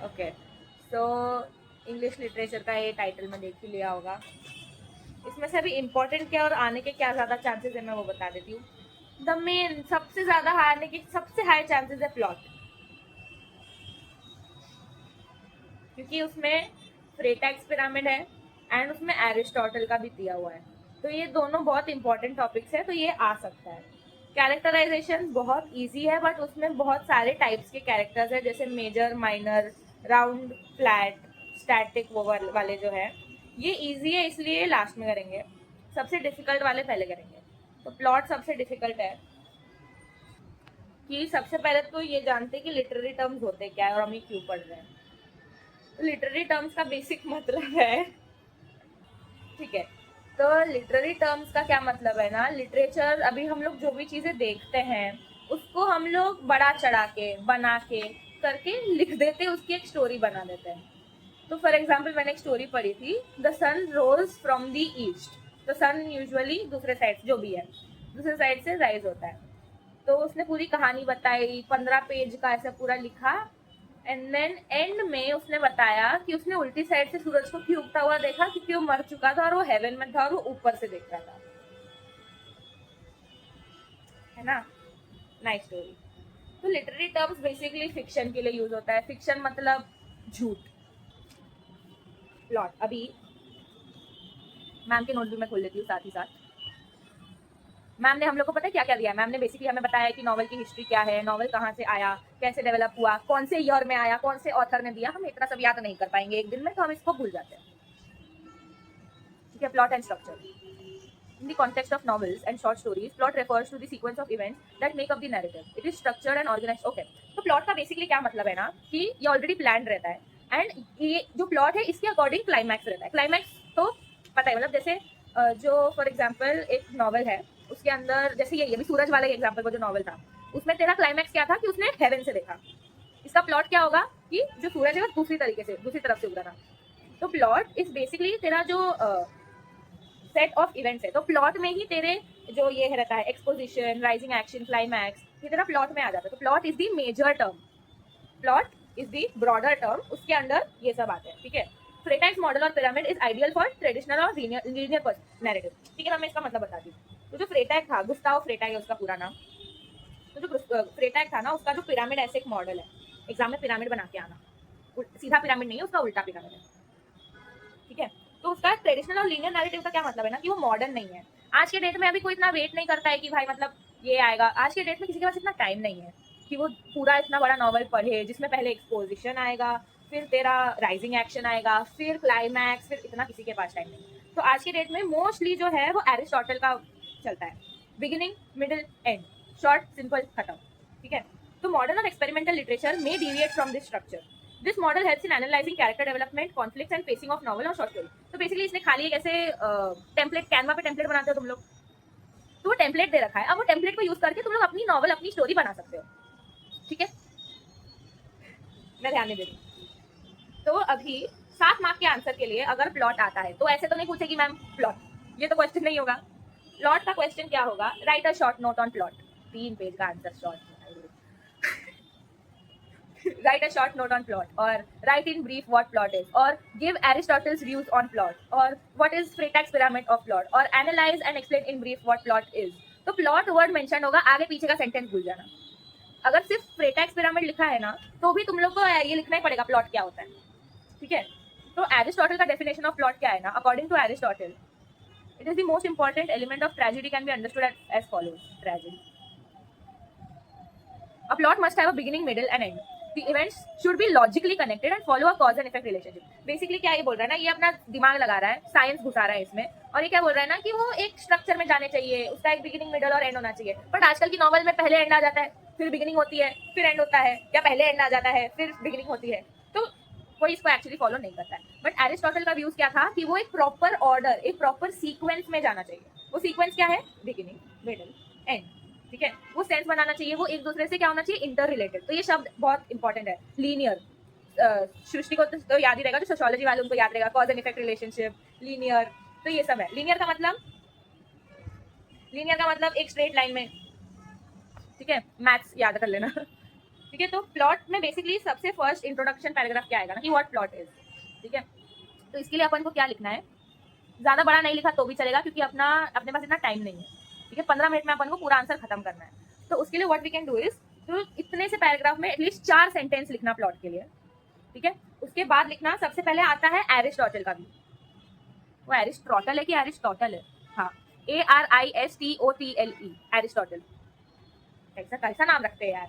Okay, so English literature का ये title में देख ही लिया होगा। इसमें से अभी इम्पोर्टेंट क्या और आने के क्या ज़्यादा चांसेस है मैं वो बता देती हूँ। द मेन सबसे ज़्यादा आने के सबसे हाई चांसेस है प्लॉट, क्योंकि उसमें फ्रेटैक्स पिरामिड है एंड उसमें एरिस्टोटल का भी दिया हुआ है। तो ये दोनों बहुत इंपॉर्टेंट टॉपिक्स है, तो ये आ सकता है। कैरेक्टराइजेशन बहुत इजी है, बट उसमें बहुत सारे टाइप्स के कैरेक्टर्स है, जैसे major, minor, round, flat, static, वो वाले जो है। ये इजी है इसलिए लास्ट में करेंगे, सबसे डिफिकल्ट वाले पहले करेंगे। तो प्लॉट सबसे डिफिकल्ट है कि सबसे पहले तो ये जानते हैं कि लिटरेरी टर्म्स होते क्या है और हम ये क्यों पढ़ रहे हैं। तो लिटरेरी टर्म्स का बेसिक मतलब है, ठीक है, तो लिटरेरी टर्म्स का क्या मतलब है ना, लिटरेचर अभी हम लोग जो भी चीजें देखते हैं उसको हम लोग बड़ा चढ़ा के बना के करके लिख देते हैं, उसकी एक स्टोरी बना देते हैं। तो फॉर एग्जाम्पल मैंने एक स्टोरी पढ़ी थी, the sun rose from the east. तो सन यूजुअली दूसरे साइड जो भी है दूसरे साइड से राइज होता है। तो उसने पूरी कहानी बताई, 15 पेज का ऐसा पूरा लिखा। एंड देन एंड में उसने बताया कि उसने उल्टी साइड से सूरज को क्यों उगता हुआ देखा, क्योंकि वो मर चुका था और वो हेवन में था और वो ऊपर से देख रहा था, है ना। Nice story. तो लिटरेरी टर्म्स बेसिकली फिक्शन के लिए यूज होता है। फिक्शन मतलब झूठ। प्लॉट अभी मैम के नोटबुक में खोल लेती हूँ साथ ही साथ। मैम ने हम लोग को पता है क्या क्या दिया है। मैम ने बेसिकली हमें बताया कि नॉवल की हिस्ट्री क्या है, नॉवल कहाँ से आया, कैसे डेवलप हुआ, कौन से ईयर में आया, कौन से ऑथर ने दिया। हम इतना सब याद नहीं कर पाएंगे एक दिन में, तो हम इसको भूल जाते हैं, ठीक है। Plot and structure in the context of novels and short stories, plot refers to the sequence of events that make up the narrative. It is structured and organized. Okay, तो plot का बेसिकली क्या मतलब है ना कि ये already plan रहता है एंड ये जो प्लॉट है इसके अकॉर्डिंग क्लाइमैक्स रहता है। क्लाइमैक्स तो पता है, मतलब जैसे जो फॉर एग्जाम्पल एक नॉवल है उसके अंदर, जैसे ये भी सूरज वाला एग्जाम्पल वो जो नॉवल था, उसमें तेरा क्लाइमैक्स क्या था कि उसने हेवन से देखा। इसका प्लॉट क्या होगा कि जो सूरज है वो दूसरी तरीके से दूसरी तरफ से उगरा था। तो प्लॉट इज बेसिकली तेरा जो सेट ऑफ इवेंट्स है। तो प्लॉट में ही तेरे जो ये रहता है एक्सपोजिशन, राइजिंग एक्शन, क्लाइमैक्स, ये तेरा प्लॉट में आ जाता है। तो plot is the major term, plot is the broader term, उसके अंदर ये सब आते हैं, ठीक है। फ्रेटाइक्स मॉडल और pyramid is ideal for traditional और लीनियर नैरेटिव, ठीक है ना। मैं इसका मतलब बताती हूँ। तो जो फ्रेटाइक था, गुस्ताव फ्रेटाइक है उसका पूरा नाम। तो जो फ्रेटाइक था ना, उसका जो पिरामिड ऐसे एक मॉडल है, एग्जाम में पिरामिड बना के आना, सीधा पिरामिड नहीं है, उसका उल्टा पिरामिड है, ठीक है। तो उसका ट्रेडिशनल और लीनियर नैरेटिव का क्या मतलब है ना कि वो मॉडर्न नहीं है। आज के डेट में अभी कोई इतना वेट नहीं करता है कि भाई मतलब ये आएगा। आज के डेट में किसी के पास इतना टाइम नहीं है कि वो पूरा इतना बड़ा नॉवल पढ़े, जिसमें पहले एक्सपोजिशन आएगा, फिर तेरा राइजिंग एक्शन आएगा, फिर क्लाइमैक्स, फिर इतना किसी के पास टाइम नहीं। तो आज के डेट में मोस्टली जो है वो एरिस्टोटल का चलता है, beginning, middle, and, short, simple, खत्म, ठीक है। तो मॉडर्न और एक्सपेरिमेंटल लिटरेचर में deviate from this structure. This model helps in analysing character development, conflicts and pacing of novel और शॉर्ट स्टोरी। तो बेसिकली इसने खाली एक ऐसे टेम्पलेट, कैनवा पे टेम्पलेट बनाते हो तुम लोग, तो वो टेम्पलेट दे रखा है। अब वो टेम्पलेट को यूज करके तुम लोग अपनी नॉवल, अपनी स्टोरी बना सकते हो, ठीक है। मैं ध्यान नहीं दे रही। तो अभी 7 मार्क के आंसर के लिए अगर प्लॉट आता है तो ऐसे तो नहीं पूछेगी मैम प्लॉट, ये तो क्वेश्चन नहीं होगा। प्लॉट का क्वेश्चन क्या होगा, write a short note on plot. 3 page का answer short, write a short note on plot, or write in brief what plot is, or give Aristotle's views on plot, or what is Freytag's pyramid of plot, or analyze and explain in brief what plot is. तो plot word mention होगा, आगे पीछे का sentence भूल जाना। अगर सिर्फ फ्रेटैक्स pyramid लिखा है ना, तो भी तुम लोग को ये लिखना ही पड़ेगा प्लॉट क्या होता है, ठीक है। तो एरिस्टोटल का डेफिनेशन ऑफ प्लॉट क्या है ना, according to Aristotle, it is the most important element of tragedy can be understood as follows. Tragedy, a plot must have a beginning, middle and end. The events should be logically connected and follow a cause and effect relationship. Basically क्या ये बोल रहा है ना, ये अपना दिमाग लगा रहा है, साइंस घुसा रहा है इसमें, और ये क्या बोल रहा है ना कि वो एक स्ट्रक्चर में जाने चाहिए, उसका एक बिगिनिंग, मिडल और एंड होना चाहिए। बट आजकल की नॉवल में पहले एंड आ जाता है, फिर बिगिनिंग होती है, फिर एंड होता है, या पहले एंड आ जाता है फिर बिगिनिंग होती है। तो कोई इसको एक्चुअली फॉलो नहीं करता है। बट एरिस्टोटल का व्यूज क्या था कि वो एक प्रॉपर ऑर्डर, एक प्रॉपर सीक्वेंस में जाना चाहिए। वो सीक्वेंस क्या है, बिगिनिंग, मिडल, एंड, ठीक है। वो सेंस बनाना चाहिए, वो एक दूसरे से क्या होना चाहिए, इंटर रिलेटेड। तो ये शब्द बहुत इंपॉर्टेंट है। लीनियर, सृष्टि को तो याद ही रहेगा, जो सोशियोलॉजी वाले उनको याद रहेगा, cause and effect relationship, linear. तो ये सब है। लीनियर का मतलब एक स्ट्रेट लाइन में, ठीक है। मैथ्स याद कर लेना। ठीक है। तो प्लॉट में बेसिकली सबसे फर्स्ट इंट्रोडक्शन पैराग्राफ क्या आएगा ना कि व्हाट प्लॉट इज। ठीक है, तो इसके लिए अपन को क्या लिखना है, ज्यादा बड़ा नहीं लिखा तो भी चलेगा क्योंकि अपने पास इतना टाइम नहीं है। ठीक है, 15 मिनट में अपन को पूरा आंसर खत्म करना है। तो उसके लिए what we can do is, तो इतने से पैराग्राफ में एटलीस्ट 4 सेंटेंस लिखना प्लॉट के लिए। ठीक है, उसके बाद लिखना सबसे पहले आता है एरिस्टोटल का भी। वो एरिस्टोटल है कि एरिस्टोटल है? हाँ, ARISTOTLE, एरिस्टोटल। ऐसा कैसा नाम रखते हैं यार।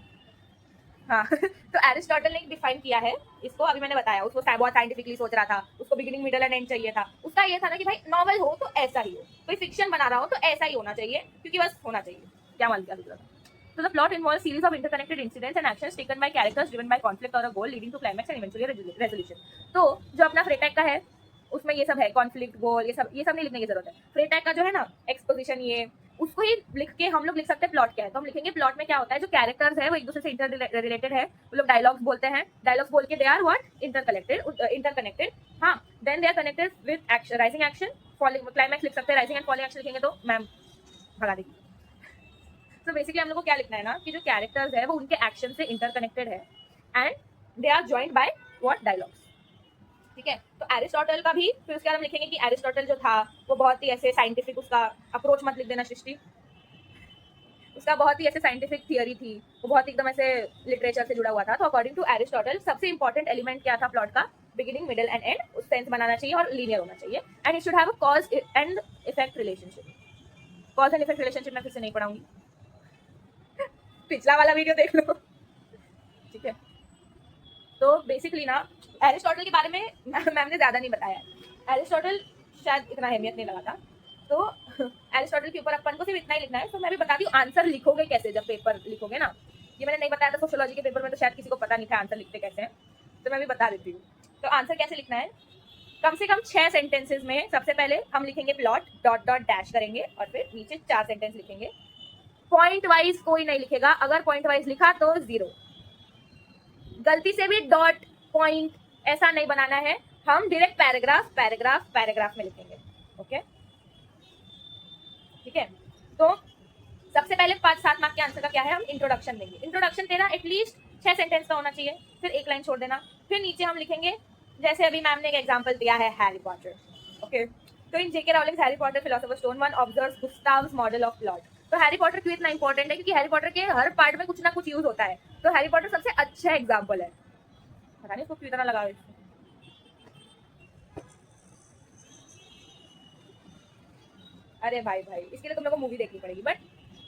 हाँ तो एरिस्टोटल ने डिफाइन किया है इसको, अभी मैंने बताया। उसको बहुत साइंटिफिकली सोच रहा था, उसको बिगिनिंग मिडल एंड एंड चाहिए था। उसका ये था ना कि भाई नॉवल हो तो ऐसा ही हो, कोई फिक्शन बना रहा हो तो ऐसा ही होना चाहिए, क्योंकि बस होना चाहिए। क्या मान लिया? So the plot involves series of interconnected incidents and actions taken by characters driven by conflict or a goal leading to climax and eventually resolution. तो जो अपना फ्रेटैग का है उसमें ये सब है, कॉन्फ्लिक्ट, गोल, ये सब नहीं लिखने की जरूरत है। फ्रेटैग का जो है ना एक्सपोजिशन, ये उसको ही लिख के हम लोग लिख सकते हैं प्लॉट क्या है। तो हम लिखेंगे प्लॉट में क्या होता है, जो कैरेक्टर्स है वो एक दूसरे से इंटर रिलेटेड है, वो लोग डायलॉग्स बोलते हैं, डायलॉग्स बोल के दे आर व्हाट इंटरकनेक्टेड। हाँ, then they are connected with action, rising action, falling, climax लिख सकते हैं। राइजिंग एंड फॉलिंग एक्शन लिखेंगे तो मैम भगा देगी। तो बेसिकली हम लोग को क्या लिखना है ना कि जो कैरेक्टर्स है वो उनके एक्शन से इंटरकनेक्टेड है and they are joined by what dialogues. ठीक है, तो एरिस्टोटल का भी फिर उसके बाद हम लिखेंगे कि एरिस्टोटल जो था वो बहुत ही ऐसे साइंटिफिक, उसका अप्रोच मत लिख देना सृष्टि, उसका बहुत ही ऐसे साइंटिफिक थियरी थी, वो बहुत एकदम ऐसे लिटरेचर से जुड़ा हुआ था। तो अकॉर्डिंग टू एरिस्टोटल सबसे इंपॉर्टेंट एलिमेंट क्या था प्लॉट का, बिगिनिंग मिडल एंड एंड, उस सेंस बनाना चाहिए और लीनियर होना चाहिए and it should have a cause and effect relationship. Cause and effect relationship मैं फिर से नहीं पढ़ाऊंगी, पिछला वाला वीडियो देख लो। ठीक है, तो बेसिकली ना एरिस्टोटल के बारे में मैम ने ज्यादा नहीं बताया। एरिस्टोटल शायद इतना अहमियत नहीं लगा था, तो एरिस्टोटल के ऊपर अपन को सिर्फ इतना ही लिखना है। तो मैं भी बताती हूँ आंसर लिखोगे कैसे जब पेपर लिखोगे ना, ये मैंने नहीं बताया था सोशियोलॉजी के पेपर में, तो शायद किसी को पता नहीं था आंसर लिखते कैसे हैं, तो मैं भी बता देती हूँ। तो आंसर कैसे लिखना है, कम से कम 6 सेंटेंसेस में सबसे पहले हम लिखेंगे प्लॉट, डॉट डॉट डैश करेंगे और फिर नीचे 4 सेंटेंस लिखेंगे। पॉइंट वाइज कोई नहीं लिखेगा, अगर पॉइंट वाइज लिखा तो 0। गलती से भी डॉट पॉइंट ऐसा नहीं बनाना है, हम डायरेक्ट पैराग्राफ पैराग्राफ पैराग्राफ में लिखेंगे। ओके, ठीक है। तो सबसे पहले 5-7 मार्क के आंसर का क्या है, हम इंट्रोडक्शन देंगे। इंट्रोडक्शन तेरा एटलीस्ट 6 सेंटेंस का होना चाहिए, फिर एक लाइन छोड़ देना। फिर नीचे हम लिखेंगे, जैसे अभी मैम ने एक एग्जांपल दिया है हैरी पॉटर। ओके, तो in J K Rowling Harry Potter philosopher stone one observes Gustav's model of plot. तो हैरी पॉटर क्यों इतना इंपॉर्टेंट है, क्योंकि हैरी पॉटर के हर पार्ट में कुछ ना कुछ यूज होता है, तो हैरी पॉटर सबसे अच्छा एग्जाम्पल है। पता नहीं इसको क्यों इतना लगा। अरे भाई भाई, इसके लिए तुम लोग को मूवी देखनी पड़ेगी। बट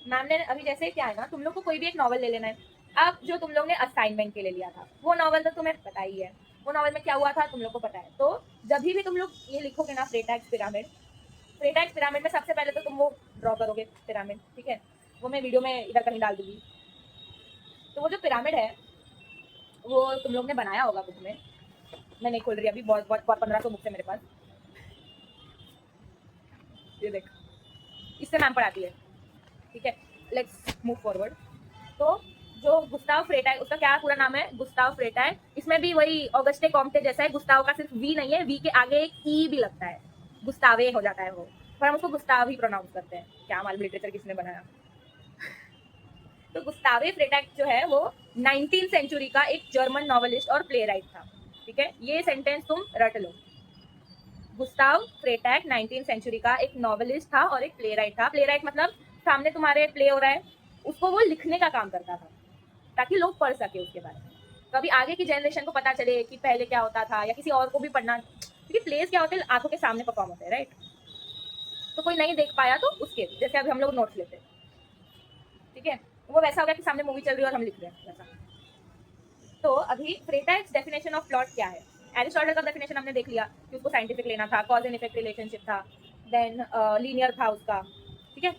मैम ने अभी जैसे क्या है ना, तुम लोग को कोई भी एक नॉवल ले लेना है। अब जो तुम लोग ने असाइनमेंट के लिए लिया था वो नॉवल तो तुम्हें पता ही है, वो नॉवल में क्या हुआ था तुम लोग को पता है। तो जब भी तुम लोग ये लिखोगे ना फ्रेटैक्स पिरामिड, फ्रेटैक्स पिरामिड में सबसे पहले तो तुम वो ड्रॉ करोगे पिरामिड। ठीक है, वो मैं वीडियो में इधर कहीं डाल दूंगी। तो वो जो पिरामिड है वो तुम लोग ने बनाया होगा बुक में, मैं नहीं खोल रही अभी, बहुत बहुत 1500 बुक्स है मेरे पास। ये देख, इससे मैम पढ़ाती है। ठीक है, लेट्स मूव फॉरवर्ड। तो जो गुस्ताव फ्रेटा है, उसका क्या पूरा नाम है, गुस्ताव फ्रेटा है। इसमें भी वही ऑगस्टे कॉम्टे जैसा है, गुस्ताव का सिर्फ वी नहीं है, वी के आगे एक ई भी लगता है, गुस्तावे हो जाता है वो, पर हम उसको गुस्ताव ही प्रोनाउंस करते हैं। क्या मालूम लिटरेचर किसने बनाया। तो गुस्तावे फ्रेटैग जो है वो 19वीं सेंचुरी का एक जर्मन नॉवेलिस्ट और प्ले राइट था। ठीक है, ये सेंटेंस तुम रट लो। गुस्ताव फ्रेटैग 19वीं सेंचुरी का एक नॉवेलिस्ट था और एक प्ले राइट था। प्ले राइट मतलब सामने तुम्हारे प्ले हो रहा है, उसको वो लिखने का काम करता था ताकि लोग पढ़ सके उसके बारे में। तो अभी आगे की जनरेशन को पता चले कि पहले क्या होता था, या किसी और को भी पढ़ना, क्योंकि प्लेस क्या होते हैं आंखों के सामने परफॉर्म होते हैं, राइट। तो कोई नहीं देख पाया तो उसके, जैसे अभी हम लोग नोट्स लेते हैं। ठीक है, वो वैसा हो गया कि सामने मूवी चल रही है और हम लिख रहे हैं वैसा। तो अभी फ्रेटैग्स डेफिनेशन ऑफ प्लॉट क्या है, एरिस्टोटल का डेफिनेशन हमने देख लिया कि उसको साइंटिफिक लेना था, कॉज एंड इफेक्ट रिलेशनशिप था, देन लीनियर था उसका। ठीक है,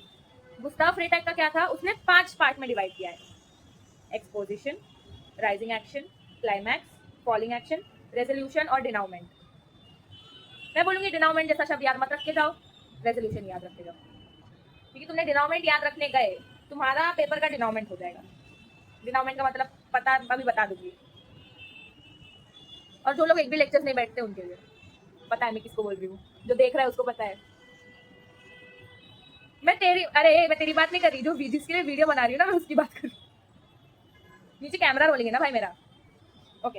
गुस्ताव फ्रेटैग का क्या था, उसने 5 पार्ट में डिवाइड किया है, exposition, rising action, climax, falling action, resolution और डिनाउमेंट। मैं बोलूंगी डिनाउमेंट जैसा शब्द याद मत रख के जाओ, रेजोल्यूशन याद रख के जाओ, क्योंकि तुमने डिनाउमेंट याद रखने गए तुम्हारा पेपर का डिनाउमेंट हो जाएगा। डिनाउमेंट का मतलब पता अभी बता दूंगी, और जो लोग एक भी लेक्चर नहीं बैठते उनके लिए पता है मैं किसको बोल रही हूँ, जो देख रहा है उसको पता है। मैं तेरी बात नहीं कर रही, जो जिसके लिए वीडियो बना रही हूँ ना मैं उसकी बात कर रही हूँ। नीचे कैमरा रोलिंग है ना भाई मेरा। Okay,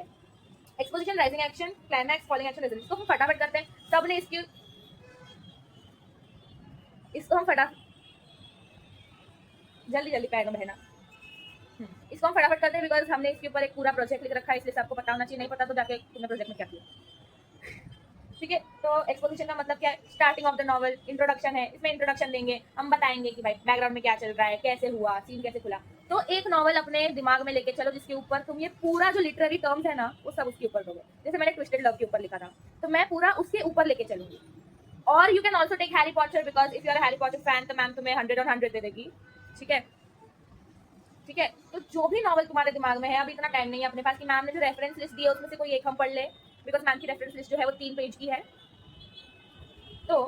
exposition, rising action, climax, falling action, resolution. इसको हम फटाफट करते हैं। सबने इसको हम फटाफट जल्दी जल्दी पैर में बहना। इसको हम फटाफट करते हैं बिकॉज हमने इसके ऊपर एक पूरा प्रोजेक्ट लिख रखा है, इसलिए सबको पता होना चाहिए। नहीं पता तो जाके तुमने प्रोजेक्ट में क्या किया। ठीक है, तो एक्सपोजिशन का मतलब क्या है? Starting of the novel, introduction है। इसमें इंट्रोडक्शन देंगे, हम बताएंगे कि भाई बैकग्राउंड में क्या चल रहा है, कैसे हुआ, सीन कैसे खुला। तो एक नॉवल अपने दिमाग में लेके चलो जिसके ऊपर तुम ये पूरा जो लिटरेरी टर्म्स है ना वो सब उसके ऊपर दोगे। जैसे मैंने ट्विस्टेड लव के ऊपर लिखा था, तो मैं पूरा उसके ऊपर लेके चलूंगी। और you can also take Harry Potter because if you are Harry Potter fan तो मैम तुम्हें 100 और 100 दे देगी। ठीक है, ठीक है। तो जो भी नॉवल तुम्हारे दिमाग में है, अभी इतना टाइम नहीं है अपने पास कि मैम ने जो रेफरेंस लिस्ट दी है उसमें से कोई एक हम पढ़ ले, बिकॉज मैम की रेफरेंस लिस्ट जो है वो 3 पेज की है। तो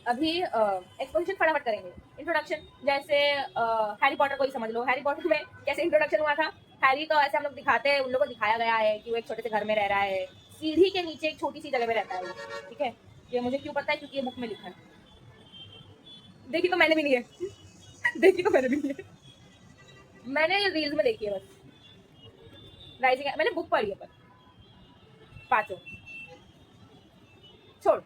अभी एक्सपोजिशन फटाफट करेंगे। इंट्रोडक्शन, जैसे हैरी पॉटर को ही समझ लो। हैरी पॉटर में कैसे इंट्रोडक्शन हुआ था? हैरी को ऐसे हम लोग दिखाते हैं, उन लोगों को दिखाया गया है कि वो एक छोटे से घर में रह रहा है, सीढ़ी के नीचे एक छोटी सी जगह में रहता है। ठीक है, ये मुझे क्यों पता है? क्योंकि ये बुक में लिखा है। देखी तो मैंने भी नहीं है देखी तो मैंने भी नहीं है, मैंने ये रील्स में देखी है बस। राइजिंग मैंने बुक पढ़ी है पर पांचों। छोड़,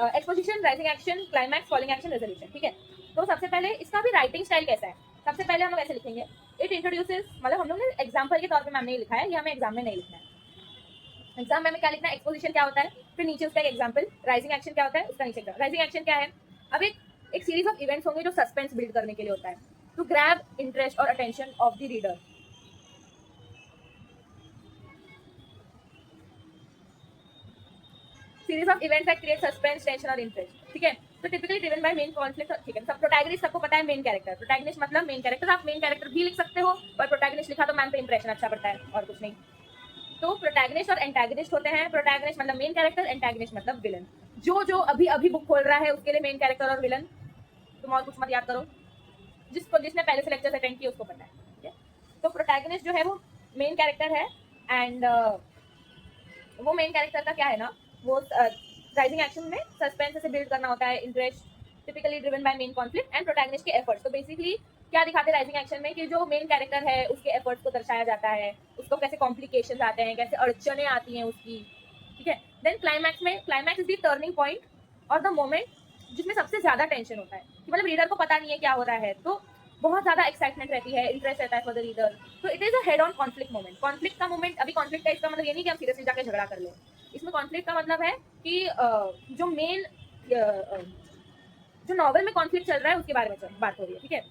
exposition, rising action, climax, falling action, resolution. ठीक है, तो सबसे पहले इसका भी राइटिंग स्टाइल कैसा है? सबसे पहले हम लोग ऐसे लिखेंगे, इट इंट्रोड्यूसेस, मतलब हम लोग ने एग्जाम्पल के तौर पे मैम ने लिखा है, ये हमें एग्जाम में नहीं लिखना है। एग्जाम में क्या लिखना है? एक्सपोजिशन क्या होता है, फिर नीचे उसका एक एग्जाम्पल। राइजिंग एक्शन क्या होता है, उसका नीचे। राइजिंग एक्शन क्या है? अब एक सीरीज ऑफ इवेंट्स होंगे जो सस्पेंस बिल्ड करने के लिए होता है, टू ग्रैब इंटरेस्ट और attention of the reader. Series of events that create suspense, tension और इंटरेस्ट। ठीक है, तो typically driven by main conflict. ठीक है, सब प्रोटैगनिस्ट सबको पता है, मेन कैरेक्टर। प्रोटैगनिस्ट मतलब मेन कैरेक्टर, आप मेन कैरेक्टर भी लिख सकते हो, पर प्रोटैगनिस्ट लिखा तो मैम पे इंप्रेशन अच्छा पड़ता है और कुछ नहीं। तो प्रोटैगनिस्ट और एंटागनिस्ट होते हैं। प्रोटैगनिस्ट मतलब मेन कैरेक्टर, एंटागनिस्ट मतलब विलन। जो जो अभी अभी बुक खोल रहा है उसके लिए मेन कैरेक्टर और विलन, तुम और कुछ मत याद करो, जिसने पहले से लेक्चर अटेंड किया उसको पता है। ठीक है, तो प्रोटैगनिस्ट जो है वो मेन कैरेक्टर है। एंड वो मेन कैरेक्टर का क्या है ना, वो राइजिंग एक्शन में सस्पेंस से बिल्ड करना होता है, interest, typically driven by main conflict and protagonist के एफर्ट्स। तो बेसिकली क्या दिखाते हैं राइजिंग एक्शन में कि जो मेन कैरेक्टर है उसके एफर्ट्स को दर्शाया जाता है, उसको कैसे कॉम्प्लिकेशंस आते हैं, कैसे अड़चने आती हैं उसकी। ठीक है, देन क्लाइमैक्स में, climax is the turning point और द मोमेंट जिसमें सबसे ज्यादा टेंशन होता है कि मतलब रीडर को पता नहीं है क्या हो रहा है, तो बहुत ज्यादा एक्साइटमेंट रहती है, इंटरेस्ट रहता है फॉर द रीडर। तो it is a head on conflict moment. Conflict का मोमेंट, अभी कॉन्फ्लिक्ट का इसका मतलब ये नहीं कि हम सीरियसली जाके झगड़ा कर ले। इसमें कॉन्फ्लिक्ट का मतलब है कि जो मेन जो नॉवल में कॉन्फ्लिक्ट चल रहा है उसके बारे में बात हो रही है। ठीक है,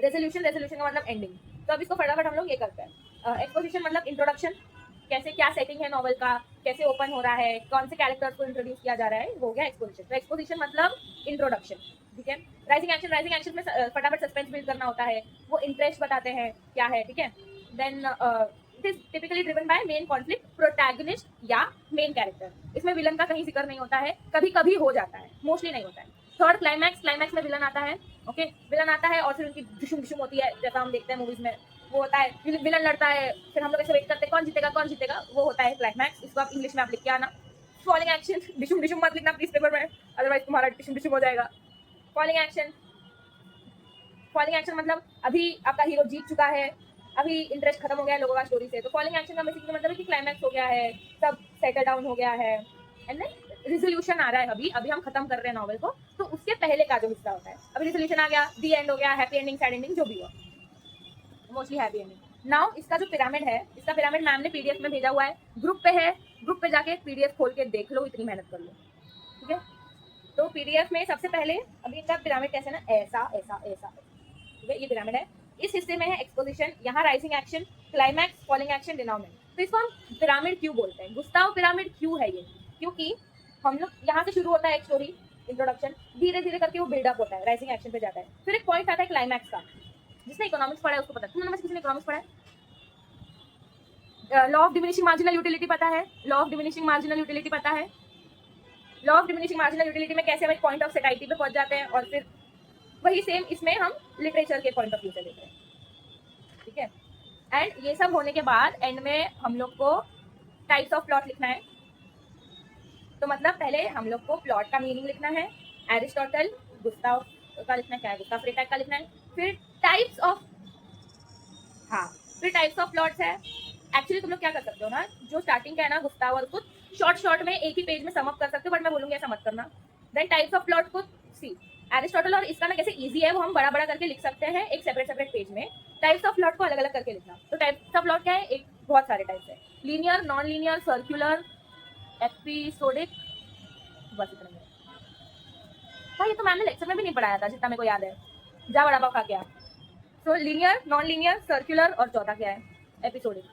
रेजोल्यूशन, रेजोल्यूशन का मतलब एंडिंग। तो अब इसको फटाफट हम लोग ये करते हैं। एक्सपोजिशन मतलब इंट्रोडक्शन, कैसे क्या सेटिंग है नॉवल का, कैसे ओपन हो रहा है, कौन से कैरेक्टर्स को इंट्रोड्यूस किया जा रहा है, वो हो गया एक्सपोजिशन। तो एक्सपोजिशन मतलब इंट्रोडक्शन। ठीक है, राइजिंग एक्शन, राइजिंग एक्शन में फटाफट सस्पेंस बिल्ड करना होता है, वो इंटरेस्ट बताते हैं क्या है। ठीक है, then it is typically driven by main conflict, protagonist या मेन कैरेक्टर। इसमें विलन का कहीं जिक्र नहीं होता है, कभी कभी हो जाता है, मोस्टली नहीं होता है। थर्ड, क्लाइमैक्स, क्लाइमैक्स में विलन आता है। ओके, विलन आता है और फिर उनकी डिशुम डिशुम होती है, जैसा हम देखते हैं मूवीज में वो होता है, विलन लड़ता है, फिर हम लोग ऐसे वेट करते हैं कौन जीतेगा कौन जीतेगा, वो होता है क्लाइमैक्स। इसको आप इंग्लिश में आप लिख के आना। फॉलिंग एक्शन, डिशुम डिशुम मत लिखना प्लीज पेपर में, अदरवाइज तुम्हारा डिशुम डिशुम हो जाएगा। फॉलिंग एक्शन, फॉलिंग एक्शन मतलब अभी आपका हीरो जीत चुका है, अभी इंटरेस्ट खत्म हो गया है लोगों का स्टोरी से। तो फॉलिंग एक्शन का बेसिकली मतलब है कि क्लाइमैक्स हो गया है, सब सेटल डाउन हो गया है, एंड देन रिजोल्यूशन आ रहा है। अभी अभी हम खत्म कर रहे हैं नॉवल को, तो उसके पहले का जो हिस्सा होता है, अभी रिजोल्यूशन आ गया, दी एंड हो गया, हैप्पी एंडिंग, सैड एंडिंग, जो भी हो, मोस्टली हैप्पी एंडिंग। नाउ इसका जो पिरामिड है, इसका पिरामिड मैम ने पीडीएफ में भेजा हुआ है, ग्रुप पे है, ग्रुप पे जाके पीडीएफ खोल के देख लो, इतनी मेहनत कर लो। ठीक है, तो पीडीएफ में सबसे पहले अभी इनका पिरामिड कैसे ना, ऐसा ऐसा ऐसा, ठीक है, ये पिरामिड है। इस हिस्से में है एक्सपोजिशन, यहाँ rising action, climax, falling action, denominate. तो इसको हम पिरामिड क्यों बोलते हैं, गुस्ताव पिरामिड क्यों है ये? क्योंकि हम लोग यहाँ से शुरू होता है एक स्टोरी, इंट्रोडक्शन, धीरे धीरे करके वो बिल्डअप होता है, राइजिंग एक्शन पे जाता है, फिर एक पॉइंट आता है क्लाइमैक्स का। जिसने इकोनॉमिक्स पढ़ा है उसको पता है, तुमने किसी ने इकोनॉमिक्स पढ़ा है? Law of diminishing marginal utility पता है? Law of diminishing marginal utility पता है? Law of diminishing marginal utility में कैसे हम एक पॉइंट ऑफ सेटाइटी पे पहुंच जाते हैं, और फिर वही सेम इसमें हम लिटरेचर के पॉइंट ऑफ व्यू से लेते हैं। ठीक है, एंड ये सब होने के बाद एंड में हम लोग को टाइप्स ऑफ प्लॉट लिखना है। तो मतलब पहले हम लोग को प्लॉट का मीनिंग लिखना है, एरिस्टोटल, गुस्ताव का लिखना है, क्या है गुस्ताव फ्रीटैग का लिखना है, फिर टाइप्स ऑफ, हाँ फिर टाइप्स ऑफ प्लॉट्स है। एक्चुअली तुम लोग क्या कर सकते हो ना, जो स्टार्टिंग का है ना गुस्ताव, उसको शॉर्ट में एक ही पेज में समअप कर सकते हो, बट मैं बोलूंगी ऐसा मत करना। देन टाइप्स ऑफ प्लॉट को सी एरिस्टोटल, और इसका ना कैसे इजी है वो हम बड़ा बड़ा करके लिख सकते हैं एक सेपरेट पेज में। टाइप्स ऑफ प्लॉट को अलग अलग करके लिखना। तो टाइप्स ऑफ प्लॉट क्या है, एक बहुत सारे टाइप्स है, linear, non linear, circular, episodic, बस इतना ही है भाई। ये तो मैंने लेक्चर में भी नहीं पढ़ाया था जितना मेरे को याद है। जा बड़ा पाव खा के आ। So linear, non linear, circular, और चौथा क्या है, episodic.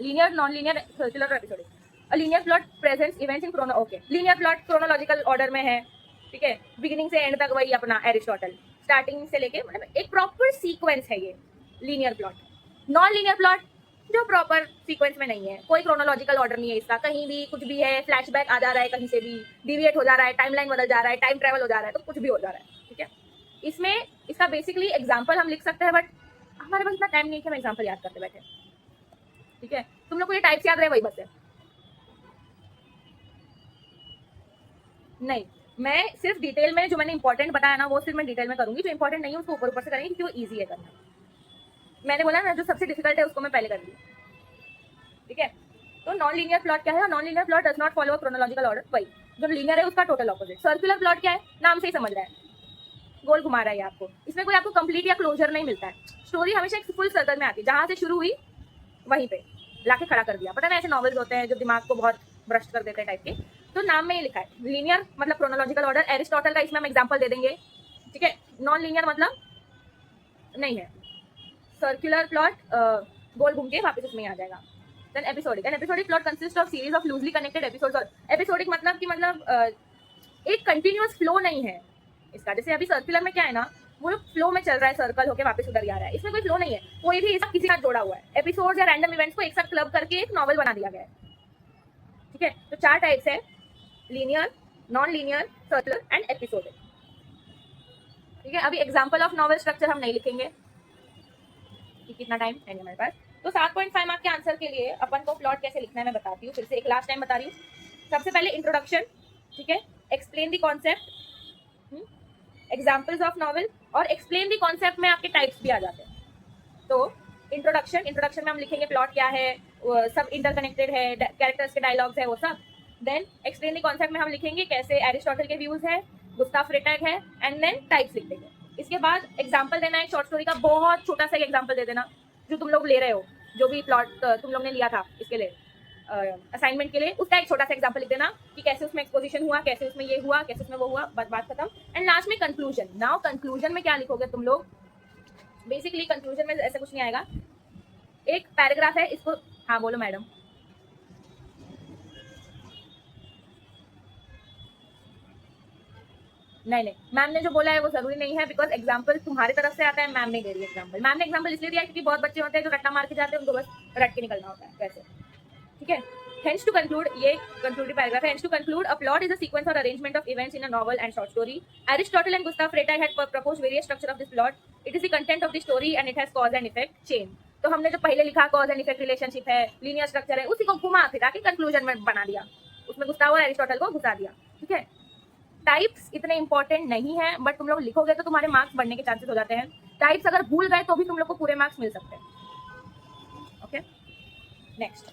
Linear, non linear, circular और episodic. A linear plot presents events in chrono, okay, linear plot chronological order में है, ठीक है, बिगिनिंग से एंड तक वही अपना एरिस्टोटल, स्टार्टिंग से लेके मतलब एक प्रॉपर सीक्वेंस है ये linear plot. Non linear plot जो प्रॉपर सीक्वेंस में नहीं है, कोई क्रोनोलॉजिकल ऑर्डर नहीं है इसका, कहीं भी कुछ भी है, फ्लैशबैक आ जा रहा है, कहीं से भी डिविएट हो जा रहा है, टाइमलाइन बदल जा रहा है, टाइम ट्रेवल हो जा रहा है, तो कुछ भी हो जा रहा है, ठीक है। इसमें इसका बेसिकली एग्जाम्पल हम लिख सकते हैं, बट हमारे पास इतना टाइम नहीं है कि हम एग्जाम्पल याद करते बैठे, ठीक है। तुम लोग को ये टाइप्स याद रहे वही बस है। नहीं, मैं सिर्फ डिटेल में जो मैंने इंपॉर्टेंट बताया ना वो सिर्फ मैं डिटेल में करूंगी, जो इंपॉर्टेंट नहीं है उसको ऊपर ऊपर से करेंगे क्योंकि वो ईजी है करना। मैंने बोला ना जो सबसे डिफिकल्ट है उसको मैं पहले कर दी, ठीक है। तो नॉन लीनियर प्लॉट क्या है, non linear plot does not follow chronological order, वही जो लीनियर है उसका टोटल ऑपोजिट। सर्कुलर प्लॉट क्या है, नाम से ही समझ रहा है, गोल घुमा रहा है आपको, इसमें कोई आपको कंप्लीट या क्लोजर नहीं मिलता है। स्टोरी हमेशा एक फुल सर्कल में आती है, जहां से शुरू हुई वहीं पे लाके खड़ा कर दिया। पता है ऐसे नॉवेल्स होते हैं जो दिमाग को बहुत भ्रष्ट कर देते हैं टाइप के, तो नाम में ही लिखा है लीनियर मतलब क्रोनोलॉजिकल ऑर्डर, एरिस्टोटल का इसमें हम एग्जांपल दे देंगे, ठीक है। नॉन लीनियर मतलब नहीं है, सर्कुलर प्लॉट गोल घूम के वापस उसमें आ जाएगा। Then episodic, an episodic plot consist of series of loosely connected episodes. और एपिसोडिक मतलब कि एक कंटिन्यूअस फ्लो नहीं है इसका। जैसे अभी सर्कुलर में क्या है ना, वो लोग फ्लो में चल रहा है, सर्कल होके वापस उधर ही आ रहा है, इसमें कोई फ्लो नहीं है, कोई भी इसका किसी का जोड़ा हुआ है। एपिसोड्स या रैंडम इवेंट्स को एक साथ क्लब करके एक नॉवल बना दिया गया है, ठीक है। तो 4 टाइप्स है, linear, non linear, circular and episodic, ठीक है। अभी एग्जांपल ऑफ नॉवल स्ट्रक्चर हम नहीं लिखेंगे कि कितना टाइम है हमारे पास। तो 7.5 मार्क के आंसर के लिए अपन को प्लॉट कैसे लिखना है मैं बताती हूँ, फिर से एक लास्ट टाइम बता रही हूँ। सबसे पहले इंट्रोडक्शन, ठीक है, explain the concept, examples of novel, और एक्सप्लेन द कॉन्सेप्ट में आपके टाइप्स भी आ जाते हैं। तो इंट्रोडक्शन में हम लिखेंगे प्लॉट क्या है, सब इंटरकनेक्टेड है, कैरेक्टर्स के डायलॉग्स है वो सब। देन एक्सप्लेन द कॉन्सेप्ट में हम लिखेंगे कैसे एरिस्टोटल के व्यूज है, गुस्ताव फ्रेटैग है, एंड देन टाइप्स लिख देंगे। इसके बाद एग्जाम्पल देना है शॉर्ट स्टोरी का, बहुत छोटा सा एग्जाम्पल दे देना जो तुम लोग ले रहे हो, जो भी प्लॉट तुम लोग ने लिया था इसके लिए असाइनमेंट के लिए, उसका एक छोटा सा एग्जाम्पल लिख देना कि कैसे उसमें एक्सपोजिशन हुआ, कैसे उसमें ये हुआ, कैसे उसमें वो हुआ, बात खत्म। एंड लास्ट में कंक्लूजन। नाउ कंक्लूजन में क्या लिखोगे तुम लोग, बेसिकली कंक्लूजन में ऐसा कुछ नहीं आएगा, एक पैराग्राफ है इसको, हाँ बोलो मैडम। नहीं, मैम ने जो बोला है वो जरूरी नहीं है, बिकॉज एग्जाम्पल तुम्हारी तरफ से आता है, मैम नहीं दे रही है एग्जाम्पल। मैम ने एग्जाम्पल इसलिए दिया क्योंकि बहुत बच्चे होते हैं जो रट्टा मार के जाते हैं, उनको बस रट के निकलना होता है वैसे, ठीक है। Hence to conclude, ये conclusive paragraph है। Hence to conclude, a plot is a sequence or arrangement of events in a novel and short story. Aristotle and Gustav Freytag had proposed various structure of this plot. It is the content of the story and it has cause and effect chain. तो हमने जो पहले लिखा cause and effect relationship है, linear structure है, उसी को घुमा फिरा के conclusion में बना दिया, उसमें गुस्ताव और एरिस्टोटल को घुसा दिया, ठीक है। टाइप्स इतने इंपॉर्टेंट नहीं है, बट तुम लोग लिखोगे तो तुम्हारे मार्क्स बढ़ने के चांसेस हो जाते हैं। टाइप्स अगर भूल गए तो भी तुम लोग को पूरे मार्क्स मिल सकते हैं, ओके। नेक्स्ट,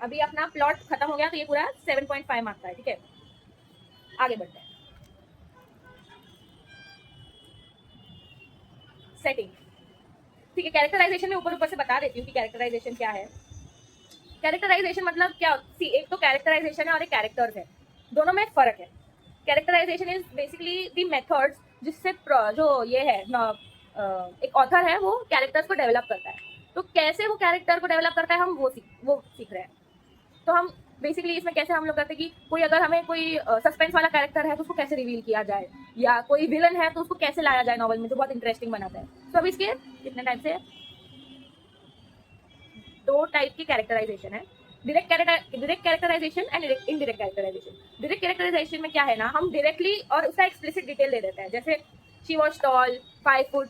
अभी अपना प्लॉट खत्म हो गया, तो ये पूरा 7.5 मार्क्स का है, ठीक है। आगे बढ़ते हैं। सेटिंग, ठीक है। कैरेक्टराइजेशन में ऊपर से बता देती हूँ कि कैरेक्टराइजेशन क्या है। कैरेक्टराइजेशन मतलब क्या, एक तो कैरेक्टराइजेशन है और एक कैरेक्टर्स है, दोनों में फर्क है। Characterization is basically the methods जिससे जो ये है एक ऑथर है वो कैरेक्टर्स को डेवलप करता है। तो कैसे वो कैरेक्टर को डेवलप करता है हम वो सीख रहे हैं। तो हम बेसिकली इसमें कैसे हम लोग करते हैं कि कोई अगर हमें कोई सस्पेंस वाला कैरेक्टर है तो उसको कैसे रिवील किया जाए, या कोई विलन है तो उसको कैसे लाया जाए नॉवल में, जो बहुत इंटरेस्टिंग बनाता है। तो अभी इसके कितने टाइप से 2 टाइप की कैरेक्टराइजेशन है, direct characterization and indirect characterization. Direct characterization में क्या है ना, हम डायरेक्टली और उसका एक्सप्लिसिट डिटेल दे देते हैं, जैसे she was tall 5 foot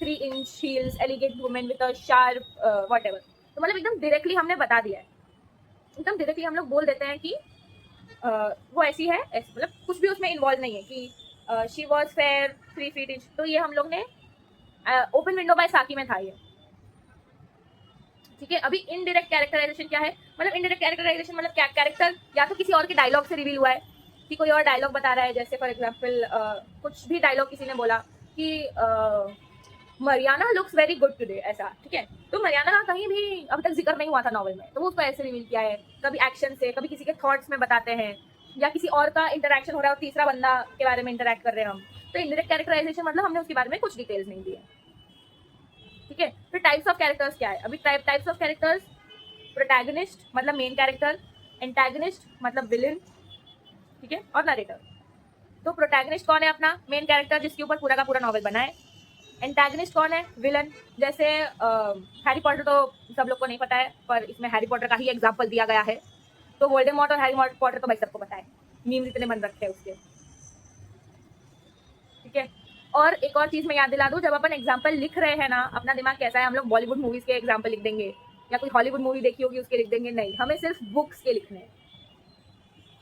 3 inch heels, elegant women with a sharp whatever. तो मतलब एकदम डायरेक्टली हमने बता दिया है, एकदम डायरेक्टली हम लोग बोल देते हैं कि वो ऐसी है, मतलब कुछ भी उसमें इन्वॉल्व नहीं है कि she was fair 3 feet inch. तो ये हम लोग ने ओपन विंडो बाय साकी में था ये, ठीक है। अभी इनडायरेक्ट कैरेक्टराइजेशन क्या है, मतलब इनडायरेक्ट कैरेक्टराइजेशन मतलब क्या, कैरेक्टर या तो किसी और के डायलॉग से रिवील हुआ है कि कोई और डायलॉग बता रहा है, जैसे फॉर एग्जाम्पल कुछ भी डायलॉग किसी ने बोला कि Mariana looks very good today, ऐसा, ठीक है। तो मरियाना का कहीं भी अब तक जिक्र नहीं हुआ था नॉवल में, तो वो उसको ऐसे रिवील किया है, कभी एक्शन से, कभी किसी के थॉट्स में बताते हैं, या किसी और का इंटरेक्शन हो रहा है और तीसरा बंदा के बारे में इंटरेक्ट कर रहे हैं हम। तो इनडायरेक्ट कैरेक्टराइजेशन मतलब हमने उसके बारे में कुछ डिटेल्स नहीं दिए, ठीक है। फिर टाइप्स ऑफ कैरेक्टर्स क्या है, अभी टाइप्स ऑफ कैरेक्टर्स, प्रोटैगनिस्ट मतलब मेन कैरेक्टर, एंटैगनिस्ट मतलब विलन, ठीक है, और नरेटर। तो प्रोटैगनिस्ट कौन है, अपना मेन कैरेक्टर जिसके ऊपर पूरा का पूरा नॉवल बना है। एंटैगनिस्ट कौन है, विलन। जैसे हैरी पॉटर तो सब लोग को नहीं पता है, पर इसमें हैरी पॉटर का ही एग्जाम्पल दिया गया है। तो वोल्डेमॉर्ट और हैरी पॉटर तो भाई सबको पता है, मीम्स इतने बन रखे हैं उसके, ठीक है। और एक और चीज मैं याद दिला दूं, जब अपन एग्जाम्पल लिख रहे हैं ना, अपना दिमाग कैसा है, हम लोग बॉलीवुड मूवीज के एग्जाम्पल लिख देंगे या कोई हॉलीवुड मूवी देखी होगी उसके लिख देंगे, नहीं, हमें सिर्फ बुक्स के लिखने हैं,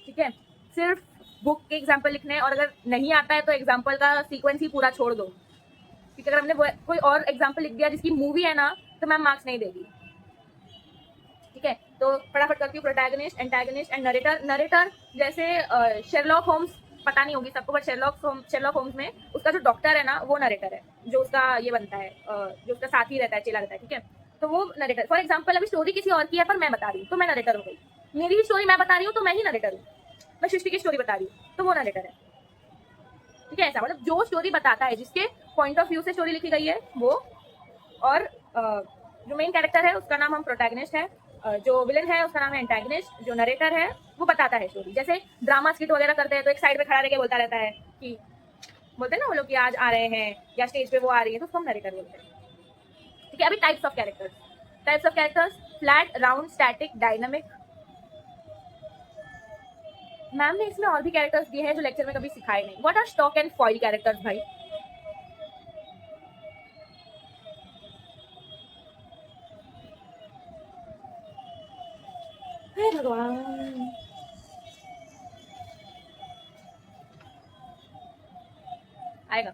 ठीक है। सिर्फ बुक के एग्जाम्पल लिखने हैं, और अगर नहीं आता है तो एग्जाम्पल का सीक्वेंस ही पूरा छोड़ दो, क्योंकि अगर हमने कोई और एग्जाम्पल लिख दिया जिसकी मूवी है ना, तो मैम मार्क्स नहीं देगी, ठीक है। तो फटाफट करती हूँ, protagonist, antagonist and narrator. Narrator जैसे शेरलॉक होम्स, पता नहीं होगी सबको, बट शेरलॉक होम्स में उसका जो डॉक्टर है ना, वो नरेटर है, जो उसका ये बनता है, जो उसका साथी रहता है, चेला रहता है, ठीक है। तो वो नरेटर, फॉर एग्जाम्पल अभी स्टोरी किसी और की है पर मैं बता रही हूँ तो मैं नरेटर हो गई, मेरी ही स्टोरी मैं बता रही हूँ तो मैं ही नरेटर हूँ, मैं सृष्टि की स्टोरी बता रही हूँ तो वो नरेटर है, ठीक है। ऐसा मतलब जो स्टोरी बताता है, जिसके पॉइंट ऑफ व्यू से स्टोरी लिखी गई है वो, और जो मेन कैरेक्टर है उसका नाम हम प्रोटैगनिस्ट है, जो विलन है उसका नाम है एंटैगनिस्ट, जो नरेटर है वो बताता है स्टोरी। जैसे ड्रामा स्किट वगैरह करते हैं तो एक साइड में खड़ा रह के बोलता रहता है कि, बोलते हैं ना वो लोग कि आज आ रहे हैं या स्टेज पे वो आ रही है, तो उसको हम नरेटर बोलते हैं, ठीक है। अभी types of characters, flat, round, static, dynamic. Ma'am ने इसमें और भी कैरेक्टर्स दिए हैं जो लेक्चर में कभी सिखाए नहीं। What are stock and foil characters भाई? हे भगवान, आएगा।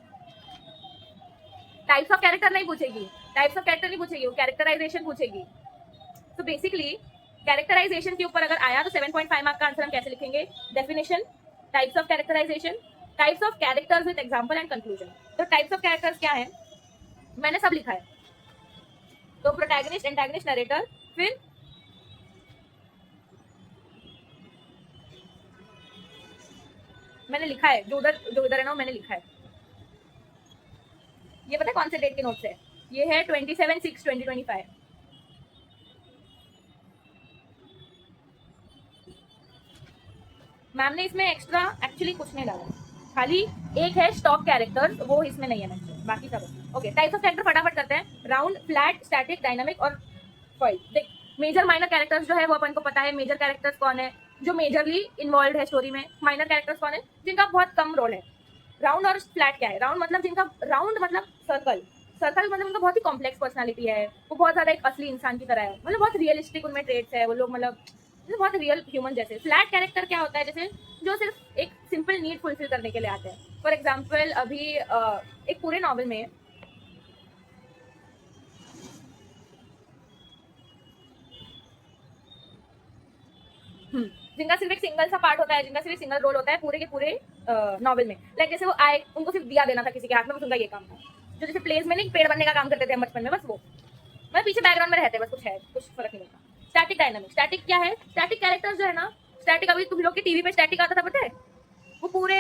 टाइप्स ऑफ कैरेक्टर नहीं पूछेगी, वो कैरेक्टराइजेशन पूछेगी। तो बेसिकली कैरेक्टराइजेशन के ऊपर अगर आया तो 7.5 मार्क का आंसर हम कैसे लिखेंगे? Definition, types of characterization, types of characters with example and conclusion. तो टाइप्स ऑफ कैरेक्टर्स क्या है, मैंने सब लिखा है। तो प्रोटैगनिस्ट, एंटैगनिस्ट, नरेटर, फिर मैंने लिखा है, जो इधर है ना, मैंने लिखा है। ये पता है कौन से डेट के नोट्स है? ये है 27/6/2025। मैम ने इसमें एक्स्ट्रा एक्चुअली कुछ नहीं डाला, खाली एक है स्टॉक कैरेक्टर्स, वो इसमें नहीं है मेंशन, बाकी सब ओके। टाइप्स ऑफ कैरेक्टर फटाफट करते हैं, राउंड, फ्लैट, स्टैटिक, डायनामिक और फॉइल। देख, मेजर माइनर कैरेक्टर्स जो है वो अपन को पता है। मेजर कैरेक्टर्स कौन है? जो मेजरली इन्वॉल्व है स्टोरी में। माइनर कैरेक्टर्स कौन है? जिनका बहुत कम रोल है। राउंड और फ्लैट क्या है? राउंड मतलब जिनका, राउंड मतलब सर्कल मतलब उनका बहुत ही कॉम्प्लेक्स पर्सनालिटी है, वो बहुत ज्यादा एक असली इंसान की तरह है, मतलब बहुत रियलिस्टिक उनमें ट्रेट्स है, वो लोग मतलब बहुत रियल ह्यूमन जैसे। फ्लैट कैरेक्टर क्या होता है? जैसे जो सिर्फ एक सिंपल नीड फुलफिल करने के लिए आते हैं। फॉर एग्जाम्पल अभी एक पूरे नॉवल में जिनका सिर्फ एक सिंगल सा पार्ट होता है, जिनका सिर्फ सिंगल रोल होता है पूरे के पूरे नॉवल में, लाइक जैसे वो आए, उनको सिर्फ दिया देना था किसी के हाथ में, बस उनका ये काम था। जो जैसे प्लेस में नहीं पेड़ बनने का काम करते थे हम बचपन में, बस वो मतलब पीछे बैकग्राउंड में रहते हैं, बस कुछ है, कुछ फर्क नहीं पड़ता। Static, dynamic. स्टैटिक क्या है? स्टैटिक कैरेक्टर्स जो है ना, स्टैटिक अभी तुम लोग के टीवी पे स्टैटिक आता था पता है? वो पूरे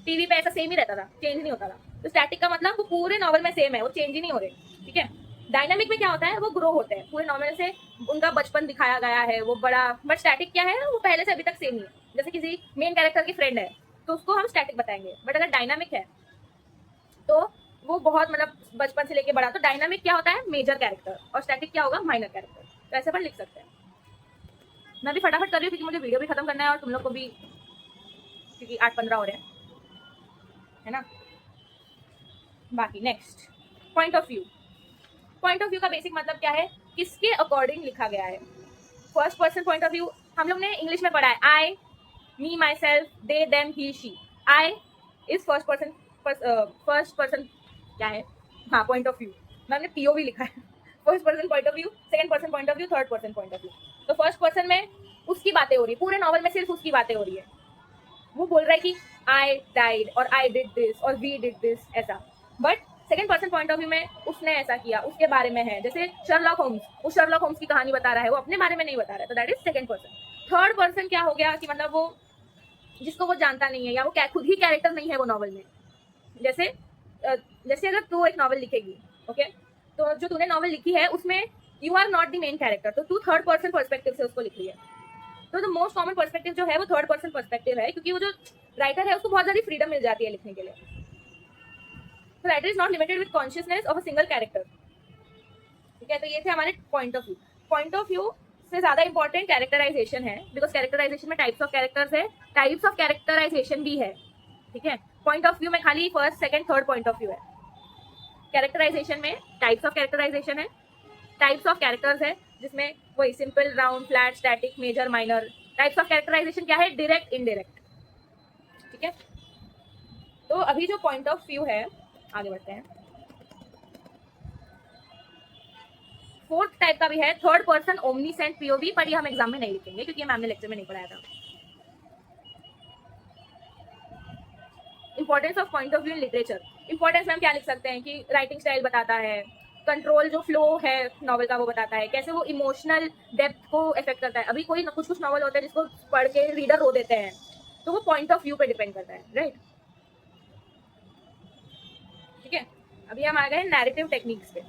टीवी पे ऐसा सेम ही रहता था, चेंज नहीं होता था। तो स्टैटिक का मतलब वो पूरे नॉवल में सेम है, वो चेंज ही नहीं हो रहे, ठीक है। डायनामिक में क्या होता है? वो ग्रो होते हैं पूरे नॉवल से, उनका बचपन दिखाया गया है, वो बड़ा। बट स्टैटिक क्या है? वो पहले से अभी तक सेम ही है। जैसे किसी मेन कैरेक्टर की फ्रेंड है तो उसको हम स्टैटिक बताएंगे, बट अगर डायनामिक है तो वो बहुत मतलब बचपन से लेके बड़ा। तो डायनामिक क्या होता है? मेजर कैरेक्टर, और स्टैटिक क्या होगा? Minor character. तो ऐसे पर लिख सकते हैं। मैं भी फटाफट कर रही हूँ क्योंकि मुझे वीडियो भी खत्म करना है और तुम लोग को भी, क्योंकि 8:15 हो रहे हैं, है ना। बाकी next, point of view. Point of view का बेसिक मतलब क्या है? किसके अकॉर्डिंग लिखा गया है। First person point of view हम लोग ने इंग्लिश में पढ़ा है, I, me, myself, they, them, he, she. I is first person क्या है? हाँ, पॉइंट ऑफ व्यू। मैंने पीओवी लिखा है, first person point of view, second person point of view, third person point of view. तो first person में उसकी बातें हो रही, पूरे नॉवल में सिर्फ उसकी बातें हो रही है। वो बोल रहा है कि आई डाइड और आई डिड दिस और वी डिड दिस, ऐसा। But second person point of view में उसने ऐसा किया, उसके बारे में है। जैसे शर्लॉक होम्स, वो शर्लॉक होम्स की कहानी बता रहा है, वो अपने बारे में नहीं बता रहा है, तो that is second person. Third person क्या हो गया कि मतलब वो जिसको वो जानता नहीं है, या वो खुद ही कैरेक्टर नहीं है वो नॉवल में। जैसे जैसे अगर तू एक नॉवल लिखेगी, ओके, तो जो तूने नॉवल लिखी है उसमें you are not the main character, तो तू थर्ड पर्सन पर्सपेक्टिव से उसको लिख रही है। तो द मोस्ट कॉमन पर्सपेक्टिव जो है वो थर्ड पर्सन पर्सपेक्टिव है, क्योंकि वो जो राइटर है उसको बहुत ज़्यादा फ्रीडम मिल जाती है लिखने के लिए। तो writer is not limited with consciousness of a single character. ठीक है, तो ये थे हमारे point of view. Point of view से ज़्यादा इंपॉर्टेंट कैरेक्टराइजेशन है, बिकॉज कैरेक्टराइजेशन में टाइप्स ऑफ कैरेक्टर्स है, टाइप्स ऑफ कैरेक्टराइजेशन भी है। ठीक है, पॉइंट ऑफ व्यू में खाली first, second, third point of view है। कैरेक्टराइजेशन में टाइप्स ऑफ कैरेक्टराइजेशन है, टाइप्स ऑफ कैरेक्टर्स है, जिसमें वही simple, round, flat, static, major, minor. Types of characterization क्या है? Direct, indirect. ठीक है, तो अभी जो पॉइंट ऑफ व्यू है, आगे बढ़ते हैं। फोर्थ टाइप का भी है थर्ड पर्सन ओमनीसेंट पीओवी, पर ये हम एग्जाम में नहीं लिखेंगे क्योंकि मैम ने लेक्चर में नहीं पढ़ाया था। Importance of point of view in literature. Importance में हम क्या लिख सकते हैं कि राइटिंग स्टाइल बताता है, कंट्रोल जो फ्लो है नॉवल का वो बताता है, कैसे वो इमोशनल डेप्थ को इफेक्ट करता है। अभी कोई कुछ कुछ नॉवल होता है जिसको पढ़ के रीडर रो देते हैं, तो वो पॉइंट ऑफ व्यू पे डिपेंड करता है, राइट। ठीक है, अभी हम आ गए नैरेटिव टेक्निक्स पे।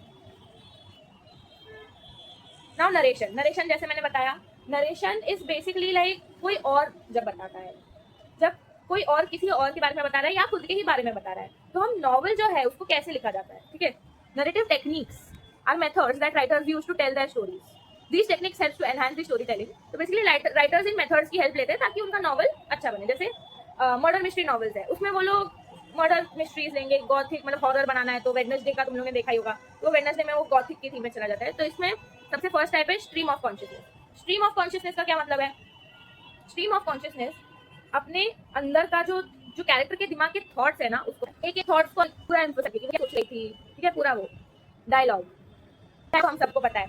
Now narration. नरेशन जैसे मैंने बताया, नरेशन इज बेसिकली लाइक कोई और जब बताता है, जब कोई और किसी और के बारे में बता रहा है या खुद के ही बारे में बता रहा है, तो हम नॉवल जो है उसको कैसे लिखा जाता है। ठीक है, narrative techniques are methods that writers use to tell their stories. These techniques help to enhance the storytelling. तो बेसिकली राइटर्स इन मेथड्स की हेल्प लेते हैं ताकि उनका नॉवल अच्छा बने। जैसे मर्डर मिस्ट्री नॉवेल्स है, उसमें वो लोग मर्डर मिस्ट्रीज लेंगे, गॉथिक मतलब हॉरर बनाना है, तो वेडनेसडे का तुम लोगों ने देखा ही होगा, तो वेडनेसडे में वो गॉथिक की थीम में चला जाता है। तो इसमें सबसे फर्स्ट टाइप है stream of consciousness. Stream of consciousness का क्या मतलब है? स्ट्रीम ऑफ कॉन्शियसनेस अपने अंदर का जो जो कैरेक्टर के दिमाग के थॉट्स है ना, उसको एक एक थॉट्स को पूरा एम्फोसाइज करके क्या सोच रही थी। ठीक है, पूरा वो डायलॉग हम सबको पता है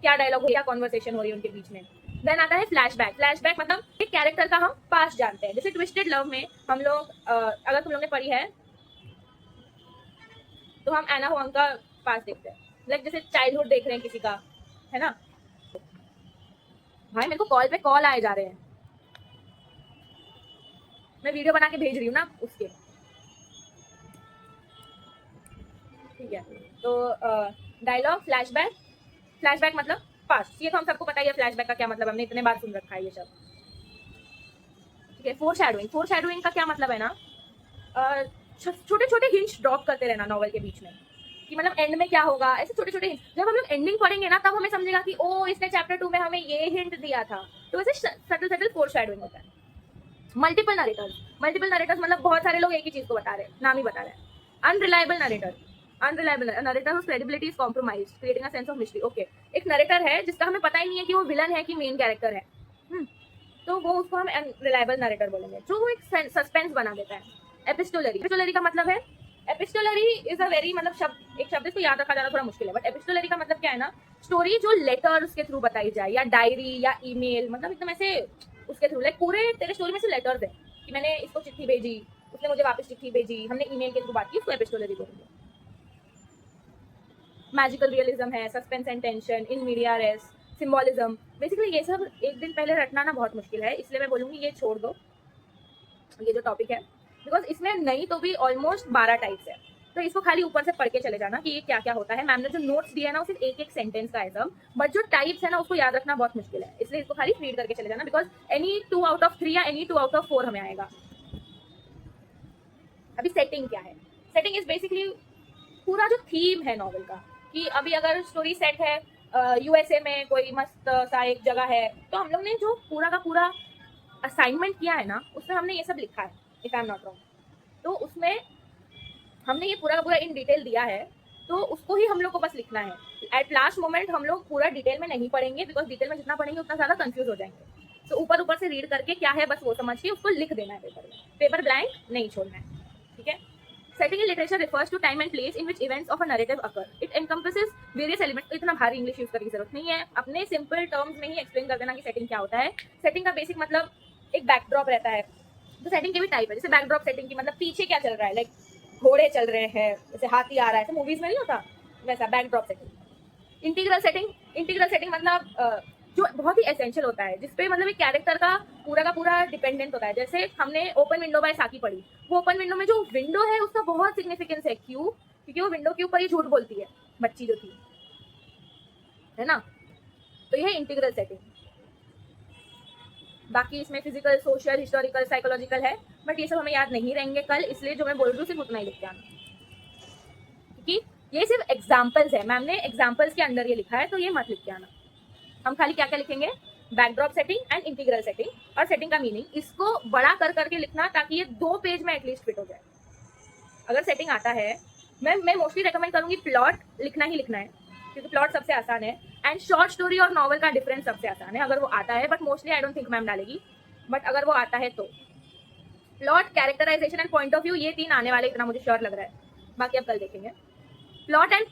क्या डायलॉग हो, क्या कॉन्वर्सेशन हो रही है उनके बीच में। देन आता है फ्लैशबैक। फ्लैशबैक मतलब एक कैरेक्टर का हम पास्ट जानते हैं। जैसे ट्विस्टेड लव में हम लोग अगर तुम लोग ने पढ़ी है तो हम एना हुआंग का पास्ट देखते हैं, लाइक जैसे चाइल्डहुड देख रहे हैं किसी का, है ना। भाई मेरे को कॉल पे कॉल आए जा रहे हैं, मैं वीडियो बना के भेज रही हूँ ना उसके। ठीक है, तो डायलॉग, फ्लैशबैक। फ्लैशबैक मतलब पास्ट, ये तो हम सबको पता ही है फ्लैशबैक का क्या मतलब, हमने इतने बार सुन रखा है ये सब। ठीक है, फोरशैडोइंग। फोरशैडोइंग का क्या मतलब है ना, छोटे छोटे हिंट्स ड्रॉप करते रहना नॉवल के बीच में, कि मतलब एंड में क्या होगा, ऐसे छोटे छोटे हिंट। जब हम लोग एंडिंग पढ़ेंगे ना तब हमें समझेगा कि ओ इसने चैप्टर 2 में हमें ये हिंट दिया था। तो वैसे सटल सटल फोरशैडोइंग होता है। Multiple narrator's. मल्टीपल नरेटर्स मतलब बहुत सारे लोग एक ही चीज को बता रहे हैं, नाम ही बता रहे हैं। Unreliable narrator. Unreliable narrator whose credibility is compromised creating a sense of mystery. Okay, एक नरेटर है जिसका हमें पता ही नहीं है कि वो विलन है कि मेन कैरेक्टर है, तो वो उसको हम अनरिलायबल नरेटर बोलेंगे, जो वो एक सस्पेंस बना देता है। एपिस्टोलरी। एपिस्टोलरी का मतलब है, एपिस्टोलरी इज अ वेरी मतलब शब्द, एक शब्द इसको याद रखा जाना थोड़ा मुश्किल है, बट एपिस्टोलरी का मतलब क्या है ना, स्टोरी जो लेटर्स के थ्रू बताई जाए, या डायरी या ईमेल, मतलब एकदम ऐसे उसके थ्रू, लाइक पूरे तेरे स्टोरी में से लेटर्स है कि मैंने इसको चिट्ठी भेजी, उसने मुझे वापस चिट्ठी भेजी, हमने ईमेल के थ्रू बात की, उसको एपिस्टोलरी बोलेंगे। मैजिकल रियलिज्म है, suspense and tension, in media res, symbolism. Basically ये सब एक दिन पहले रटना ना बहुत मुश्किल है, इसलिए मैं बोलूँगी ये छोड़ दो, ये जो टॉपिक है, बिकॉज इसमें नहीं तो भी ऑलमोस्ट 12 टाइप्स है, तो इसको खाली ऊपर से पढ़ के चले जाना कि ये क्या क्या होता है। मैम ने जो नोट्स दिया है ना वो सिर्फ एक एक सेंटेंस का है सब, बट जो टाइप्स है ना उसको याद रखना बहुत मुश्किल है, इसलिए इसको खाली रीड करके चले जाना, बिकॉज एनी 2 आउट ऑफ 3 या एनी 2 आउट ऑफ 4 हमें आएगा। अभी सेटिंग क्या है? सेटिंग इज बेसिकली पूरा जो थीम है नॉवल का, कि अभी अगर स्टोरी सेट है यूएसए में कोई मस्त सा एक जगह है, तो हम लोग ने जो पूरा का पूरा असाइनमेंट किया है ना उसमें हमने ये सब लिखा है, if I am not wrong. तो उसमें हमने ये पूरा का पूरा इन डिटेल दिया है, तो उसको ही हम लोग को बस लिखना है। एट लास्ट मोमेंट हम लोग पूरा डिटेल में नहीं पढ़ेंगे, बिकॉज डिटेल में जितना पढ़ेंगे उतना ज़्यादा कंफ्यूज हो जाएंगे। तो ऊपर ऊपर से रीड करके क्या है बस वो समझ के उसको लिख देना है पेपर में, पेपर ब्लैंक नहीं छोड़ना है। ठीक है, setting in literature refers to time and place in which events of a narrative occur. It encompasses various elements. तो इतना भारी इंग्लिश यूज करने की जरूरत नहीं है, अपने सिंपल टर्म्स में ही एक्सप्लेन कर देना कि सेटिंग क्या होता है. सेटिंग का बेसिक मतलब एक बैकड्रॉप रहता है. तो सेटिंग के भी टाइप है. जैसे बैकड्रॉप सेटिंग की मतलब पीछे क्या चल रहा है, लाइक घोड़े चल रहे हैं, जैसे हाथी आ रहा है, तो मूवीज में नहीं होता वैसा बैकड्रॉप सेटिंग. इंटीग्रल सेटिंग मतलब जो बहुत ही एसेंशियल होता है, जिसपे मतलब एक कैरेक्टर का पूरा डिपेंडेंट होता है. जैसे हमने ओपन विंडो बाय साकी पढ़ी, वो ओपन विंडो में जो विंडो है उसका बहुत सिग्निफिकेंस है. क्यों? क्योंकि वो विंडो के ऊपर ही झूठ बोलती है बच्ची जो थी, है ना. तो ये है इंटीग्रल सेटिंग. बाकी इसमें फिजिकल, सोशल, हिस्टोरिकल, साइकोलॉजिकल है, बट ये सब हमें याद नहीं रहेंगे कल, इसलिए जो मैं बोल रही हूँ सिर्फ उतना ही लिख के आना, क्योंकि ये सिर्फ एग्जाम्पल्स है. मैम ने एग्जाम्पल्स के अंदर ये लिखा है, तो ये मत लिख के आना. हम खाली क्या क्या लिखेंगे, backdrop setting and integral setting, और सेटिंग का मीनिंग. इसको बड़ा कर करके लिखना ताकि ये 2 पेज में एटलीस्ट फिट हो जाए. अगर सेटिंग आता है, मैं मोस्टली रेकमेंड करूंगी प्लॉट लिखना ही लिखना है, क्योंकि प्लॉट सबसे आसान है. एंड शॉर्ट स्टोरी और नॉवल का डिफरेंस सबसे आसान है अगर वो आता है, but mostly I don't think ma'am डालेगी, बट अगर वो आता है तो plot, characterization and point of view, ये 3 आने वाले, इतना मुझे श्योर लग रहा है. बाकी अब कल देखेंगे. प्लॉट एंड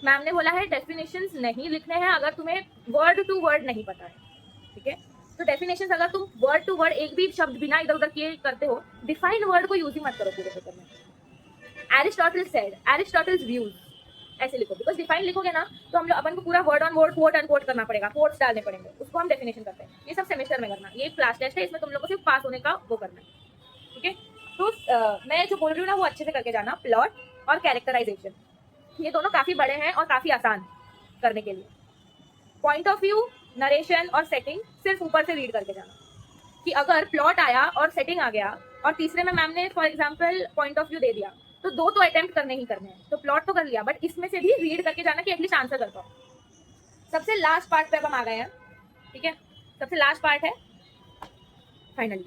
मैम ने बोला है डेफिनेशंस नहीं लिखने हैं अगर तुम्हें वर्ड टू वर्ड नहीं पता है, ठीक है. तो डेफिनेशंस अगर तुम वर्ड टू वर्ड एक भी शब्द बिना इधर उधर किए करते हो, डिफाइंड वर्ड को यूज ही मत करो पूरे पेपर में. एरिस्टोटल सेड, एरिस्टोटल्स व्यूज, ऐसे लिखो. बिकॉज डिफाइन लिखोगे ना तो हम लोग अपन को पूरा word on word, quote and quote करना पड़ेगा, कोट्स डालने पड़ेंगे, उसको हम डेफिनेशन करते हैं. ये सब सेमेस्टर में करना. ये क्लास टेस्ट है, इसमें तुम लोग को सिर्फ पास होने का वो करना है, ठीक है. तो मैं जो बोल रही हूँ ना वो अच्छे से करके जाना. प्लॉट और कैरेक्टराइजेशन, ये दोनों काफी बड़े हैं और काफी आसान करने के लिए. पॉइंट ऑफ व्यू, नरेशन और सेटिंग सिर्फ ऊपर से रीड करके जाना, कि अगर प्लॉट आया और सेटिंग आ गया और तीसरे में मैम ने for example point of view दे दिया, तो 2 तो अटेम्प्ट करने ही करने हैं. तो प्लॉट तो कर लिया, बट इसमें से भी रीड करके जाना कि एटलीस्ट आंसर कर पाओ. सबसे लास्ट पार्ट पे अब हम आ गए हैं, ठीक है. सबसे लास्ट पार्ट है finally,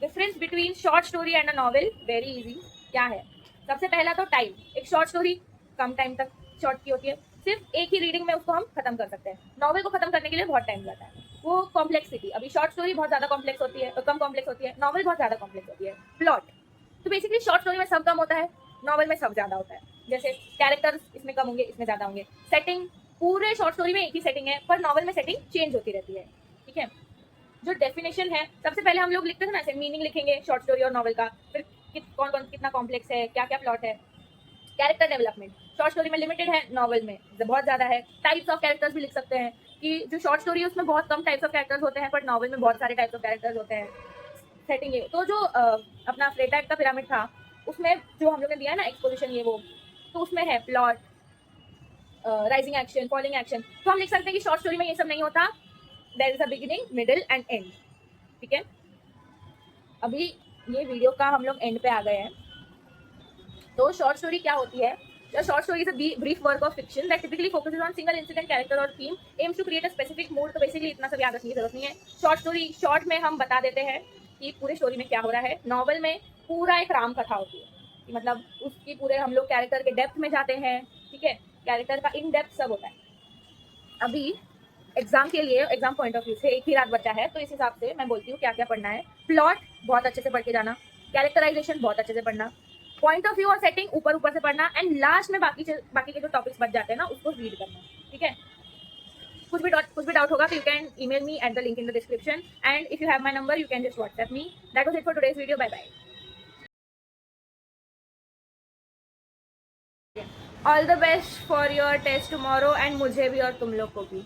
difference between short story and a novel. Very easy. क्या है? सबसे पहला तो टाइम. एक शॉर्ट स्टोरी कम टाइम तक शॉर्ट की होती है, सिर्फ एक ही रीडिंग में उसको हम खत्म कर सकते हैं. नॉवेल को खत्म करने के लिए बहुत टाइम जाता है. वो कॉम्प्लेक्सिटी, अभी शॉर्ट स्टोरी बहुत ज्यादा कॉम्प्लेक्स होती है, कम कॉम्प्लेक्स होती है. नॉवेल बहुत ज्यादा कॉम्प्लेक्स होती है. प्लॉट तो बेसिकली शॉर्ट स्टोरी में सब कम होता है, नॉवेल में सब ज्यादा होता है. जैसे कैरेक्टर्स इसमें कम होंगे, इसमें ज्यादा होंगे. सेटिंग, पूरे शॉर्ट स्टोरी में एक ही सेटिंग है, पर नॉवेल में सेटिंग चेंज होती रहती है, ठीक है. जो डेफिनेशन है, सबसे पहले हम लोग लिखते थे ना ऐसे, मीनिंग लिखेंगे शॉर्ट स्टोरी और नॉवेल का, फिर कौन कौन कितना कॉम्प्लेक्स है, क्या क्या प्लॉट है. कैरेक्टर डेवलपमेंट शॉर्ट स्टोरी में लिमिटेड है, नॉवेल में बहुत ज्यादा है. टाइप्स ऑफ कैरेक्टर्स भी लिख सकते हैं, कि जो शॉर्ट स्टोरी है उसमें बहुत कम टाइप्स ऑफ कैरेक्टर्स होते हैं, बट नॉवेल में बहुत सारे टाइप्स ऑफ कैरेक्टर्स होते हैं. सेटिंग ये तो जो अपना फ्लेटैग का पिरामिड था, उसमें जो हम लोग ने दिया है ना एक्सपोजिशन, ये वो, तो उसमें है plot, rising action, falling action. तो हम लिख सकते हैं कि शॉर्ट स्टोरी में ये सब नहीं होता, there is a beginning, middle and end, ठीक है. अभी ये वीडियो का हम लोग एंड पे आ गए हैं. तो शॉर्ट स्टोरी क्या होती है? Short story is a brief work of fiction that typically focuses on single incident, character और theme, aims to create a specific mood. तो बेसिकली इतना सब याद रखने की जरूरत नहीं है. शॉर्ट स्टोरी शॉर्ट में हम बता देते हैं कि पूरे स्टोरी में क्या हो रहा है. नॉवल में पूरा एक राम कथा होती है, कि मतलब उसकी पूरे हम लोग कैरेक्टर के डेप्थ में जाते हैं, ठीक है. कैरेक्टर का इन डेप्थ सब होता है. अभी एग्जाम के लिए, एग्जाम पॉइंट ऑफ व्यू से एक ही रात बचा है, तो इस हिसाब से मैं बोलती हूँ क्या क्या पढ़ना है. प्लॉट बहुत अच्छे से पढ़ के जाना, कैरेक्टराइजेशन बहुत अच्छे से पढ़ना, पॉइंट ऑफ व्यू और सेटिंग ऊपर ऊपर से पढ़ना, एंड लास्ट में बाकी के जो टॉपिक्स बच जाते हैं ना उसको रीड करना, ठीक है. कुछ भी डाउट होगा तो you can email me at the link in the description, and if you have my number you can just WhatsApp me. That was it for today's video. Bye bye. All the best for your test tomorrow, and मुझे भी और तुम लोग को भी.